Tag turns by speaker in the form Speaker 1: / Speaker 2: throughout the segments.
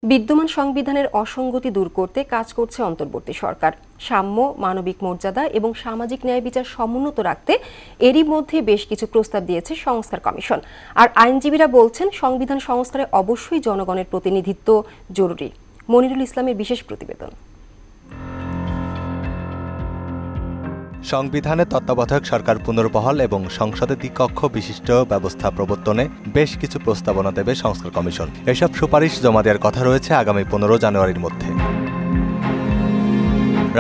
Speaker 1: বিদ্যমান সংবিধানের অসঙ্গতি দূর করতে কাজ করছে অন্তর্বর্তী সরকার। সাম্য, মানবিক মর্যাদা এবং সামাজিক ন্যায় বিচার সমুন্নত রাখতে এরই মধ্যে বেশ কিছু প্রস্তাব দিয়েছে সংস্কার কমিশন। আর আইনজীবীরা বলছেন, সংবিধান সংস্কারে অবশ্যই জনগণের প্রতিনিধিত্ব জরুরি। মনিরুল ইসলামের বিশেষ প্রতিবেদন।
Speaker 2: সংবিধানে তত্ত্বাবধায়ক সরকার পুনর্বহাল এবং সংসদে দ্বিকক্ষ বিশিষ্ট ব্যবস্থা প্রবর্তনে বেশ কিছু প্রস্তাবনা দেবে সংস্কার কমিশন। এসব সুপারিশ জমা দেওয়ার কথা রয়েছে আগামী 15 জানুয়ারির মধ্যে।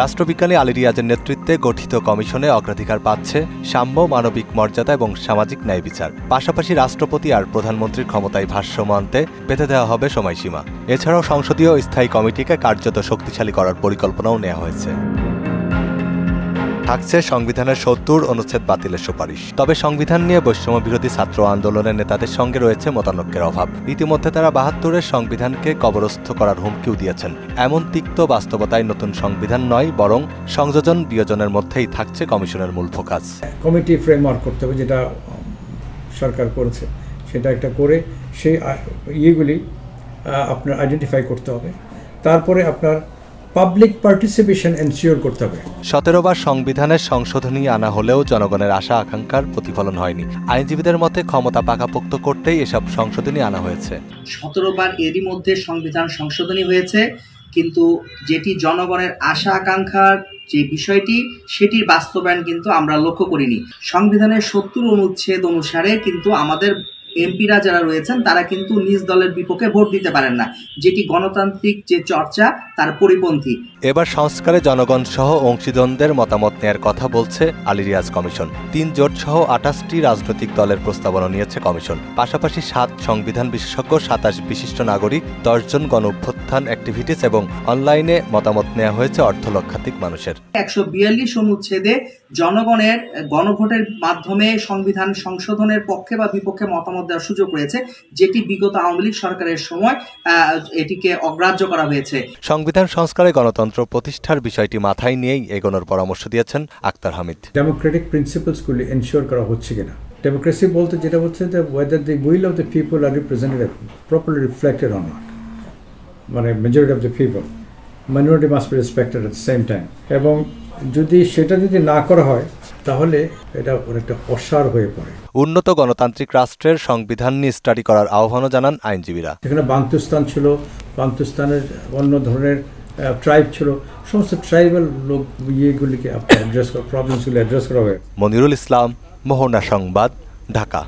Speaker 2: রাষ্ট্রবিজ্ঞানী আলী রিয়াজের নেতৃত্বে গঠিত কমিশনে অগ্রাধিকার পাচ্ছে সাম্য, মানবিক মর্যাদা এবং সামাজিক ন্যায় বিচার। পাশাপাশি রাষ্ট্রপতি আর প্রধানমন্ত্রীর ক্ষমতায় ভারসাম্য আনতে বেঁধে দেওয়া হবে সময়সীমা। এছাড়াও সংসদীয় স্থায়ী কমিটিকে কার্যত শক্তিশালী করার পরিকল্পনাও নেওয়া হয়েছে। থাকছে সংবিধানের 70 অনুচ্ছেদ বাতিলের সুপারিশ। তবে সংবিধান নিয়ে বৈষম্য বিরোধী ছাত্র আন্দোলনের নেতাদের সঙ্গে রয়েছে মতানৈক্যের অভাব। ইতিমধ্যে তারা 72-এর সংবিধানকে কবরস্থ করার হুমকিও দিয়েছেন। এমন তিক্ত বাস্তবতায় নতুন সংবিধান নয়, বরং সংযোজন বিয়োজনের মধ্যেই থাকছে কমিশনের মূল ফোকাস।
Speaker 3: কমিটি ফ্রেমওয়ার্ক করতে হবে, যেটা সরকার করেছে, সেটা একটা করে সেই ইয়েগুলি আপনার আইডেন্টিফাই করতে হবে। তারপরে আপনার পাবলিক পার্টিসিপেশন এনশিওর করতে হবে।
Speaker 2: 17 বার সংবিধানের সংশোধনী আনা হলেও জনগণের আশা আকাঙ্ক্ষার প্রতিফলন হয়নি। আইনজীবীদের মতে ক্ষমতা পাকাপোক্ত করতেই এসব সংশোধনী আনা হয়েছে।
Speaker 4: 17 বার এরই মধ্যে সংবিধান সংশোধনী হয়েছে, কিন্তু যেটি জনগণের আশা আকাঙ্ক্ষার যে বিষয়টি, সেটির বাস্তবায়ন কিন্তু আমরা লক্ষ্য করিনি। সংবিধানের 70 অনুচ্ছেদ অনুসারে কিন্তু আমাদের এমপিরা যারা রয়েছেন তারা কিন্তু নিজ দলের বিপক্ষে ভোট দিতে পারেন না, যেটি গণতান্ত্রিক যে চর্চা তার পরিপন্থী।
Speaker 2: এবার সংস্কারে জনগণ সহ অংশীদারদের মতামত নেয়ার কথা বলছে আলী রিয়াজ কমিশন। 3 জোট সহ 28টি রাজনৈতিক দলের প্রস্তাবনা নিয়েছে কমিশন। পাশাপাশি 7 সংবিধান বিশেষজ্ঞ, 27 বিশিষ্ট নাগরিক, 10 জন গণ অভ্যুত্থান অ্যাক্টিভিস্ট এবং অনলাইনে মতামত নেওয়া হয়েছে অর্ধলক্ষাধিক মানুষের।
Speaker 4: 142 অনুচ্ছেদে জনগণের গণভোটের মাধ্যমে সংবিধান সংশোধনের পক্ষে বা বিপক্ষে মতামত দেওয়ার সুযোগ রয়েছে, যেটি বিগত আওয়ামী লীগ সরকারের সময় এটিকে অগ্রাহ্য করা হয়েছে।
Speaker 2: সংবিধান সংস্কারে গণতন্ত্র প্রতিষ্ঠার বিষয়টি মাথায় নিয়েই এগোনোর পরামর্শ দিয়েছেন আক্তার হামিদ।
Speaker 3: ডেমোক্রেটিক প্রিন্সিপালসগুলি এনশিওর করা হচ্ছে কিনা। ডেমোক্রেসি বলতে যেটা হচ্ছে যে whether the will of the people are represented properly reflected on not, মানে majority of the people, minority must be respected at the same time. এবং যদি না করা হয় তাহলে এটা অনেকটা অসার হয়ে পড়ে।
Speaker 2: উন্নত গণতান্ত্রিক রাষ্ট্রের সংবিধান নিয়ে স্টাডি করার আহ্বানও জানান আইনজীবীরা।
Speaker 3: এখানে বান্তুস্তান ছিল, বান্তুস্তানের অন্য ধরনের ট্রাইব ছিল, সমস্ত ট্রাইবাল লোক ইয়েগুলিকে অ্যাড্রেস করা, প্রবলেমসগুলি অ্যাড্রেস করা হয়।
Speaker 2: মনিরুল ইসলাম, মোহনা সংবাদ, ঢাকা।